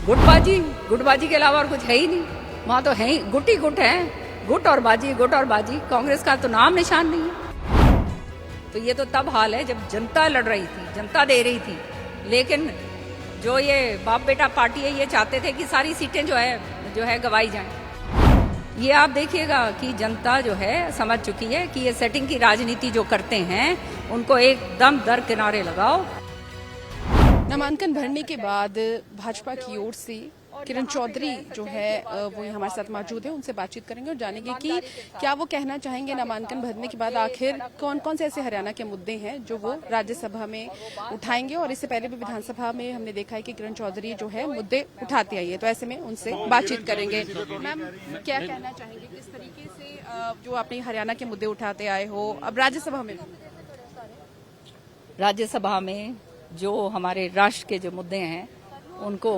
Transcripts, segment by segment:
गुटबाजी के अलावा और कुछ है ही नहीं। वहां तो है ही गुट ही गुट है, गुट और बाजी। कांग्रेस का तो नाम निशान नहीं है। तो ये तो तब हाल है जब जनता लड़ रही थी, जनता दे रही थी। लेकिन जो ये बाप बेटा पार्टी है, ये चाहते थे कि सारी सीटें जो है गवाई जाएं। ये आप देखिएगा कि जनता जो है समझ चुकी है कि ये सेटिंग की राजनीति जो करते हैं उनको एकदम दरकिनारे लगाओ। नामांकन भरने के बाद भाजपा की ओर से किरण चौधरी जो है वो हमारे साथ मौजूद है, उनसे बातचीत करेंगे और जानेंगे कि क्या वो कहना चाहेंगे नामांकन भरने के बाद आखिर कौन कौन से ऐसे हरियाणा के मुद्दे हैं जो वो राज्यसभा में उठाएंगे। और इससे पहले भी विधानसभा में हमने देखा है कि किरण चौधरी जो है मुद्दे उठाते आई है, तो ऐसे में उनसे बातचीत करेंगे। मैम, क्या कहना चाहेंगे, किस तरीके से जो आपने हरियाणा के मुद्दे उठाते आए हो अब राज्यसभा में जो हमारे राष्ट्र के जो मुद्दे हैं उनको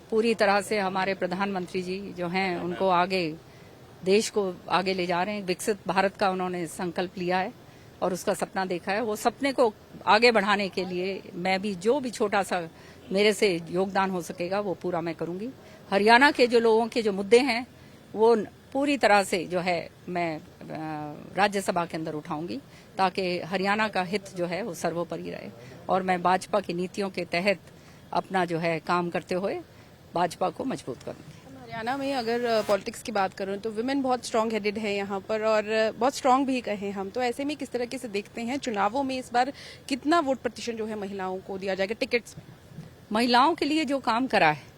पूरी तरह से हमारे प्रधानमंत्री जी जो हैं उनको आगे, देश को आगे ले जा रहे हैं। विकसित भारत का उन्होंने संकल्प लिया है और उसका सपना देखा है। वो सपने को आगे बढ़ाने के लिए मैं भी जो भी छोटा सा मेरे से योगदान हो सकेगा वो पूरा मैं करूंगी। हरियाणा के जो लोगों के जो मुद्दे हैं वो पूरी तरह से जो है मैं राज्यसभा के अंदर उठाऊंगी ताकि हरियाणा का हित जो है वो सर्वोपरि रहे और मैं भाजपा की नीतियों के तहत अपना जो है काम करते हुए भाजपा को मजबूत करूंगी। हरियाणा में अगर पॉलिटिक्स की बात करूं तो विमेन बहुत स्ट्रांग हेडेड है यहाँ पर और बहुत स्ट्रांग भी कहें हम, तो ऐसे में किस तरीके से देखते हैं चुनावों में इस बार कितना वोट प्रतिशत जो है महिलाओं को दिया जाएगा टिकट्स में? महिलाओं के लिए जो काम करा है,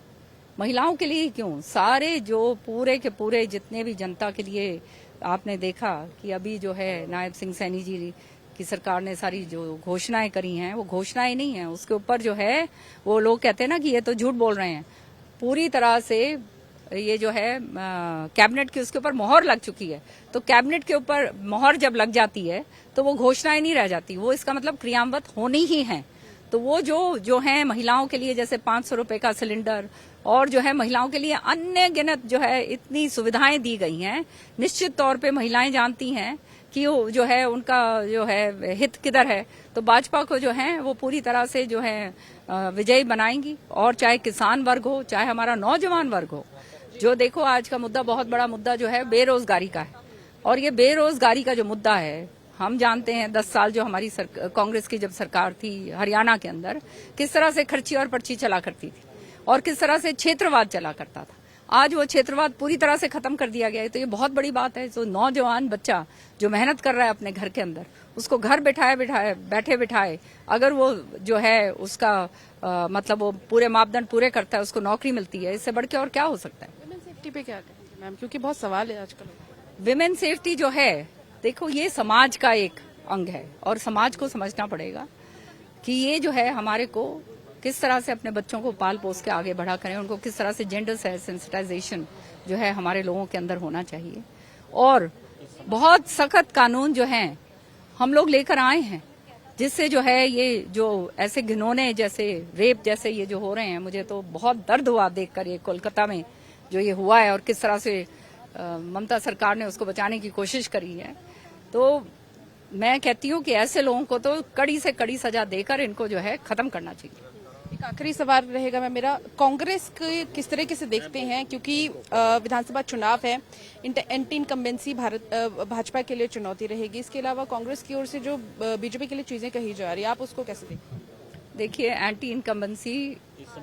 महिलाओं के लिए क्यों, सारे जो पूरे के पूरे जितने भी जनता के लिए आपने देखा कि अभी जो है नायब सिंह सैनी जी की सरकार ने सारी जो घोषणाएं करी हैं वो घोषणाएं नहीं है, उसके ऊपर जो है वो लोग कहते हैं ना कि ये तो झूठ बोल रहे हैं। पूरी तरह से ये जो है कैबिनेट की उसके ऊपर मोहर लग चुकी है। तो कैबिनेट के ऊपर मोहर जब लग जाती है तो वो घोषणाएं नहीं रह जाती, वो इसका मतलब क्रियान्वित होनी ही है। तो वो जो है महिलाओं के लिए जैसे 500 रुपए का सिलेंडर और जो है महिलाओं के लिए अन्य गिनत जो है इतनी सुविधाएं दी गई हैं। निश्चित तौर पे महिलाएं जानती हैं कि जो है उनका जो है हित किधर है। तो भाजपा को जो है वो पूरी तरह से जो है विजयी बनाएंगी। और चाहे किसान वर्ग हो, चाहे हमारा नौजवान वर्ग हो, जो देखो आज का मुद्दा, बहुत बड़ा मुद्दा जो है बेरोजगारी का है। और ये बेरोजगारी का जो मुद्दा है, हम जानते हैं 10 साल जो हमारी कांग्रेस की जब सरकार थी हरियाणा के अंदर, किस तरह से खर्ची और पर्ची चला करती थी और किस तरह से क्षेत्रवाद चला करता था। आज वो क्षेत्रवाद पूरी तरह से खत्म कर दिया गया है। तो ये बहुत बड़ी बात है। जो नौजवान बच्चा जो मेहनत कर रहा है अपने घर के अंदर, उसको घर बैठे बिठाए अगर वो जो है उसका मतलब वो पूरे मापदंड पूरे करता है, उसको नौकरी मिलती है, इससे बढ़ के और क्या हो सकता है। विमेन सेफ्टी पे क्या कहेंगे मैम, क्योंकि बहुत सवाल है आजकल। विमेन सेफ्टी जो है, देखो ये समाज का एक अंग है और समाज को समझना पड़ेगा कि ये जो है हमारे को किस तरह से अपने बच्चों को पाल पोस के आगे बढ़ा करें, उनको किस तरह से जेंडर सेंसिटाइजेशन जो है हमारे लोगों के अंदर होना चाहिए। और बहुत सख्त कानून जो हैं हम लोग लेकर आए हैं, जिससे जो है ये जो ऐसे घिनौने जैसे रेप जैसे ये जो हो रहे हैं, मुझे तो बहुत दर्द हुआ देखकर ये कोलकाता में जो ये हुआ है और किस तरह से ममता सरकार ने उसको बचाने की कोशिश करी है। तो मैं कहती हूँ कि ऐसे लोगों को तो कड़ी से कड़ी सजा देकर इनको जो है खत्म करना चाहिए। एक आखिरी सवाल रहेगा मैं मेरा, कांग्रेस के किस तरीके से देखते हैं, क्योंकि विधानसभा चुनाव है, एंटी इनकम्बेंसी भाजपा के लिए चुनौती रहेगी। इसके अलावा कांग्रेस की ओर से जो बीजेपी के लिए चीजें कही जा रही है, आप उसको कैसे देखते हैं? देखिए, एंटी इनकम्बेंसी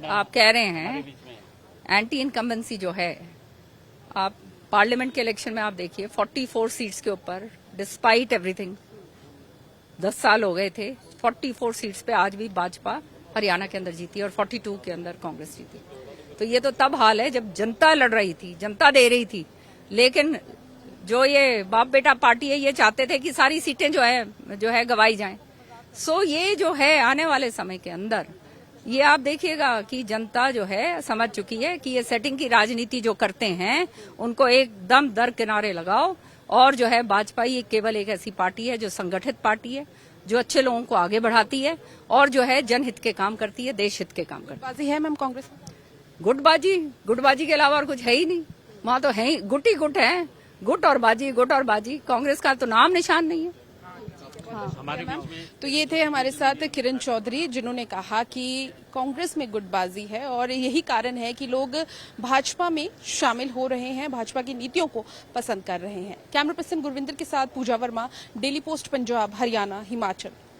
आप कह रहे हैं, एंटी इनकम्बेंसी जो है, आप पार्लियामेंट के इलेक्शन में आप देखिए 44 सीट्स के ऊपर डिस्पाइट एवरीथिंग 10 साल हो गए थे, 44 सीट्स पे आज भी भाजपा हरियाणा के अंदर जीती और 42 के अंदर कांग्रेस जीती। तो ये तो तब हाल है जब जनता लड़ रही थी, जनता दे रही थी। लेकिन जो ये बाप बेटा पार्टी है, ये चाहते थे कि सारी सीटें जो है गवाई जाएं। सो ये जो है आने वाले समय के अंदर ये आप देखिएगा कि जनता जो है समझ चुकी है कि ये सेटिंग की राजनीति जो करते हैं उनको एकदम दरकिनारे लगाओ। और जो है भाजपा ये केवल एक ऐसी पार्टी है जो संगठित पार्टी है, जो अच्छे लोगों को आगे बढ़ाती है और जो है जनहित के काम करती है, देश हित के काम करती है। बाजी है मैम कांग्रेस? गुटबाजी के अलावा और कुछ है ही नहीं। वहां तो है ही गुट ही गुट है, गुट और बाजी। कांग्रेस का तो नाम निशान नहीं है। हमारे बीच में तो ये थे हमारे साथ किरण चौधरी, जिन्होंने कहा कि कांग्रेस में गुटबाजी है और यही कारण है कि लोग भाजपा में शामिल हो रहे हैं, भाजपा की नीतियों को पसंद कर रहे हैं। कैमरा पर्सन गुरविंदर के साथ पूजा वर्मा, डेली पोस्ट पंजाब, हरियाणा, हिमाचल।